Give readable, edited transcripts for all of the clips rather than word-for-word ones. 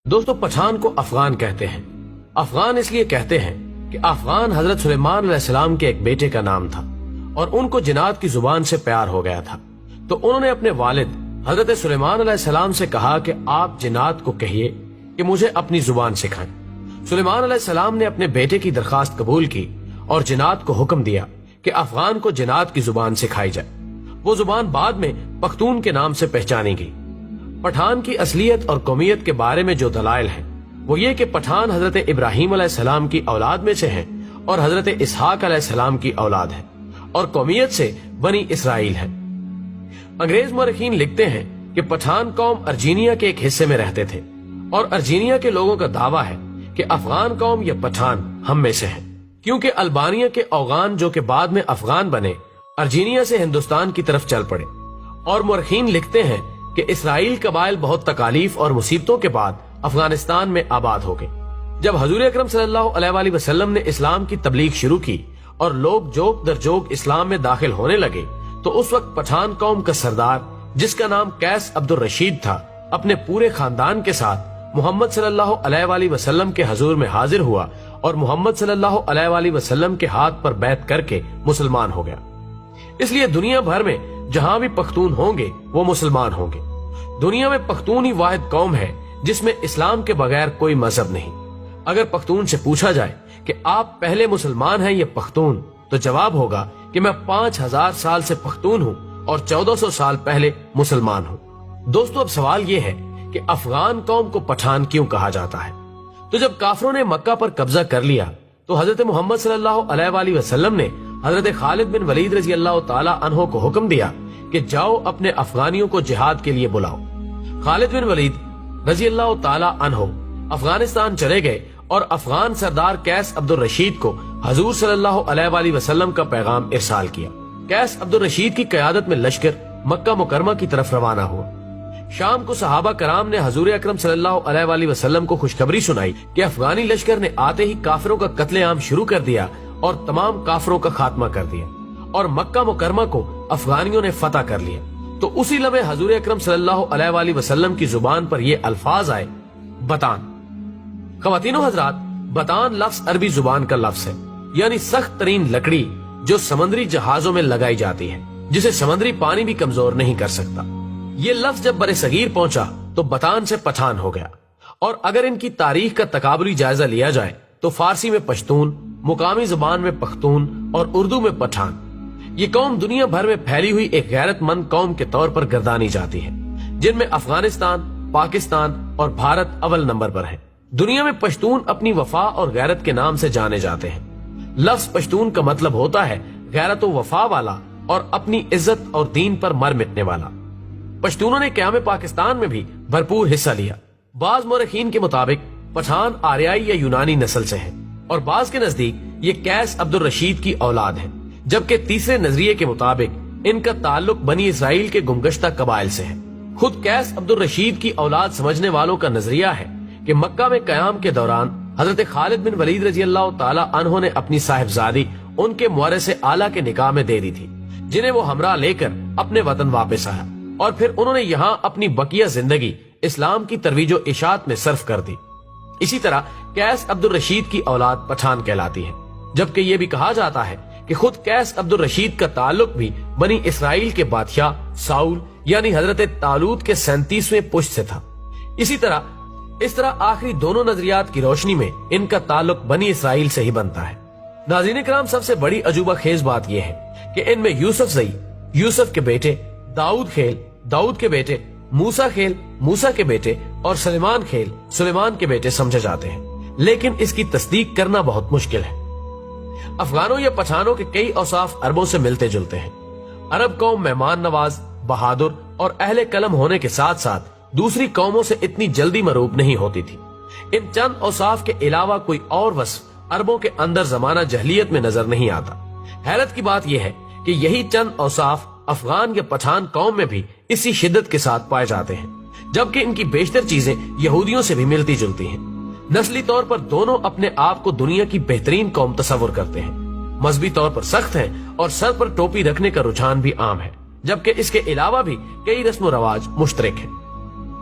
دوستو پٹھان کو افغان کہتے ہیں۔ افغان اس لیے کہتے ہیں کہ افغان حضرت سلیمان علیہ السلام کے ایک بیٹے کا نام تھا اور ان کو جنات کی زبان سے پیار ہو گیا تھا، تو انہوں نے اپنے والد حضرت سلیمان علیہ السلام سے کہا کہ آپ جنات کو کہیے کہ مجھے اپنی زبان سکھائیں۔ سلیمان علیہ السلام نے اپنے بیٹے کی درخواست قبول کی اور جنات کو حکم دیا کہ افغان کو جنات کی زبان سکھائی جائے۔ وہ زبان بعد میں پختون کے نام سے پہچانی گئی۔ پٹھان کی اصلیت اور قومیت کے بارے میں جو دلائل ہیں وہ یہ کہ پٹھان حضرت ابراہیم علیہ السلام کی اولاد میں سے ہیں اور حضرت اسحاق علیہ السلام کی اولاد ہیں، اور قومیت سے بنی اسرائیل ہیں۔ انگریز مورخین لکھتے ہیں کہ پٹھان قوم ارجینیا کے ایک حصے میں رہتے تھے، اور ارجینیا کے لوگوں کا دعویٰ ہے کہ افغان قوم یا پٹھان ہم میں سے ہیں، کیونکہ البانیہ کے اوغان جو کہ بعد میں افغان بنے ارجینیا سے ہندوستان کی طرف چل پڑے۔ اور مورخین لکھتے ہیں کہ اسرائیل قبائل بہت تکالیف اور مصیبتوں کے بعد افغانستان میں آباد ہو گئے۔ جب حضور اکرم صلی اللہ علیہ وآلہ وسلم نے اسلام کی تبلیغ شروع کی اور لوگ جوک در جوک اسلام میں داخل ہونے لگے، تو اس وقت پٹھان قوم کا سردار جس کا نام قیس عبد الرشید تھا اپنے پورے خاندان کے ساتھ محمد صلی اللہ علیہ وآلہ وسلم کے حضور میں حاضر ہوا اور محمد صلی اللہ علیہ وآلہ وسلم کے ہاتھ پر بیعت کر کے مسلمان ہو گیا۔ اس لیے دنیا بھر میں جہاں بھی پختون ہوں گے وہ مسلمان ہوں گے۔ دنیا میں پختون ہی واحد قوم ہے جس میں اسلام کے بغیر کوئی مذہب نہیں۔ اگر پختون سے پوچھا جائے کہ آپ پہلے مسلمان ہیں یا پختون، تو جواب ہوگا کہ میں 5000 سال سے پختون ہوں اور 1400 سال پہلے مسلمان ہوں۔ دوستو اب سوال یہ ہے کہ افغان قوم کو پٹھان کیوں کہا جاتا ہے؟ تو جب کافروں نے مکہ پر قبضہ کر لیا تو حضرت محمد صلی اللہ علیہ وآلہ وسلم نے حضرت خالد بن ولید رضی اللہ تعالی عنہ کو حکم دیا کہ جاؤ اپنے افغانیوں کو جہاد کے لیے بلاؤ۔ خالد بن ولید رضی اللہ تعالی عنہ افغانستان چلے گئے اور افغان سردار قیس عبد الرشید کو حضور صلی اللہ علیہ وآلہ وسلم کا پیغام ارسال کیا۔ قیس عبد الرشید کی قیادت میں لشکر مکہ مکرمہ کی طرف روانہ ہوا۔ شام کو صحابہ کرام نے حضور اکرم صلی اللہ علیہ وآلہ وسلم کو خوشخبری سنائی کہ افغانی لشکر نے آتے ہی کافروں کا قتل عام شروع کر دیا اور تمام کافروں کا خاتمہ کر دیا، اور مکہ مکرمہ کو افغانیوں نے فتح کر لیا۔ تو اسی لمحے حضور اکرم صلی اللہ علیہ وآلہ وسلم کی زبان پر یہ الفاظ آئے، بتان۔ خواتین و حضرات، بتان لفظ عربی زبان کا لفظ ہے، یعنی سخت ترین لکڑی جو سمندری جہازوں میں لگائی جاتی ہے، جسے سمندری پانی بھی کمزور نہیں کر سکتا۔ یہ لفظ جب برِ صغیر پہنچا تو بتان سے پٹھان ہو گیا، اور اگر ان کی تاریخ کا تقابلی جائزہ لیا جائے تو فارسی میں پشتون، مقامی زبان میں پختون اور اردو میں پٹھان۔ یہ قوم دنیا بھر میں پھیلی ہوئی ایک غیرت مند قوم کے طور پر گردانی جاتی ہے، جن میں افغانستان، پاکستان اور بھارت اول نمبر پر ہے۔ دنیا میں پشتون اپنی وفا اور غیرت کے نام سے جانے جاتے ہیں۔ لفظ پشتون کا مطلب ہوتا ہے غیرت و وفا والا اور اپنی عزت اور دین پر مر مٹنے والا۔ پشتونوں نے قیام پاکستان میں بھی بھرپور حصہ لیا۔ بعض مورخین کے مطابق پٹھان آریائی یا یونانی نسل سے ہیں، اور بعض کے نزدیک یہ قیس عبد الرشید کی اولاد ہے، جبکہ تیسرے نظریے کے مطابق ان کا تعلق بنی اسرائیل کے گمگشتہ قبائل سے ہے۔ خود قیس عبد الرشید کی اولاد سمجھنے والوں کا نظریہ ہے کہ مکہ میں قیام کے دوران حضرت خالد بن ولید رضی اللہ تعالی عنہ نے اپنی صاحبزادی ان کے مورث اعلیٰ کے نکاح میں دے دی تھی، جنہیں وہ ہمراہ لے کر اپنے وطن واپس آیا، اور پھر انہوں نے یہاں اپنی بقیہ زندگی اسلام کی ترویج و اشاعت میں صرف کر دی۔ اسی طرح قیس عبد الرشید کی اولاد پٹھان کہلاتی ہے، جبکہ یہ بھی کہا جاتا ہے کہ خود قیس عبد الرشید کا تعلق بھی بنی اسرائیل کے بادشاہ ساؤل یعنی حضرت طالوت کے 37ویں پشت سے تھا۔ اس طرح آخری دونوں نظریات کی روشنی میں ان کا تعلق بنی اسرائیل سے ہی بنتا ہے۔ ناظرین کرام، سب سے بڑی عجوبہ خیز بات یہ ہے کہ ان میں یوسف زئی، یوسف کے بیٹے، داؤد خیل، داؤد کے بیٹے، موسیٰ خیل، موسیٰ کے بیٹے، اور سلیمان خیل، سلیمان کے بیٹے سمجھے جاتے ہیں، لیکن اس کی تصدیق کرنا بہت مشکل ہے۔ افغانوں یا پٹھانوں کے کئی اوصاف عربوں سے ملتے جلتے ہیں۔ عرب قوم مہمان نواز، بہادر اور اہل قلم ہونے کے ساتھ ساتھ دوسری قوموں سے اتنی جلدی مروب نہیں ہوتی تھی۔ ان چند اوصاف کے علاوہ کوئی اور وصف عربوں کے اندر زمانہ جہلیت میں نظر نہیں آتا۔ حیرت کی بات یہ ہے کہ یہی چند اوصاف افغان یا پٹھان قوم میں بھی اسی شدت کے ساتھ پائے جاتے ہیں، جبکہ ان کی بیشتر چیزیں یہودیوں سے بھی ملتی جلتی ہیں۔ نسلی طور پر دونوں اپنے آپ کو دنیا کی بہترین قوم تصور کرتے ہیں، مذہبی طور پر سخت ہیں اور سر پر ٹوپی رکھنے کا رجحان بھی عام ہے، جبکہ اس کے علاوہ بھی کئی رسم و رواج مشترک ہیں۔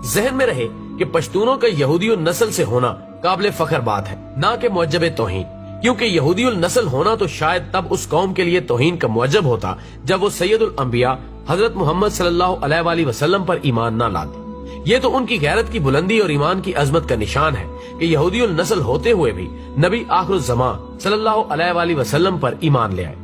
ذہن میں رہے کہ پشتونوں کا یہودی النسل سے ہونا قابل فخر بات ہے، نہ کہ معجب توہین، کیونکہ یہودی النسل ہونا تو شاید تب اس قوم کے لیے توہین کا معجب ہوتا جب وہ سید الانبیاء حضرت محمد صلی اللہ علیہ وآلہ وسلم پر ایمان نہ لاتے۔ یہ تو ان کی غیرت کی بلندی اور ایمان کی عظمت کا نشان ہے کہ یہودی النسل ہوتے ہوئے بھی نبی آخر الزمان صلی اللہ علیہ وآلہ وسلم پر ایمان لے آئے،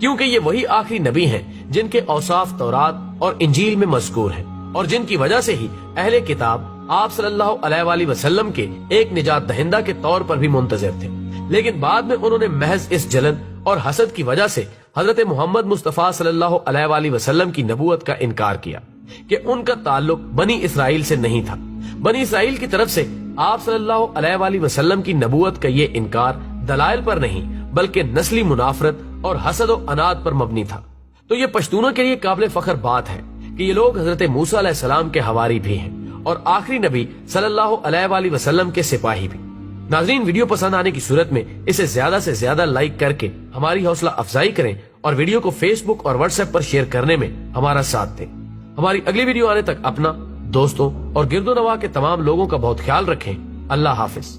کیونکہ یہ وہی آخری نبی ہیں جن کے اوصاف تورات اور انجیل میں مذکور ہیں، اور جن کی وجہ سے ہی اہل کتاب آپ صلی اللہ علیہ وآلہ وسلم کے ایک نجات دہندہ کے طور پر بھی منتظر تھے۔ لیکن بعد میں انہوں نے محض اس جلن اور حسد کی وجہ سے حضرت محمد مصطفیٰ صلی اللہ علیہ وآلہ وسلم کی نبوت کا انکار کیا کہ ان کا تعلق بنی اسرائیل سے نہیں تھا۔ بنی اسرائیل کی طرف سے آپ صلی اللہ علیہ وآلہ وسلم کی نبوت کا یہ انکار دلائل پر نہیں بلکہ نسلی منافرت اور حسد و عناد پر مبنی تھا۔ تو یہ پشتونوں کے لیے قابل فخر بات ہے کہ یہ لوگ حضرت موسیٰ علیہ السلام کے حواری بھی ہیں اور آخری نبی صلی اللہ علیہ وآلہ وسلم کے سپاہی بھی۔ ناظرین، ویڈیو پسند آنے کی صورت میں اسے زیادہ سے زیادہ لائک کر کے ہماری حوصلہ افزائی کریں اور ویڈیو کو فیس بک اور واٹس ایپ پر شیئر کرنے میں ہمارا ساتھ دیں۔ ہماری اگلی ویڈیو آنے تک اپنا، دوستوں اور گرد و نواح کے تمام لوگوں کا بہت خیال رکھیں۔ اللہ حافظ۔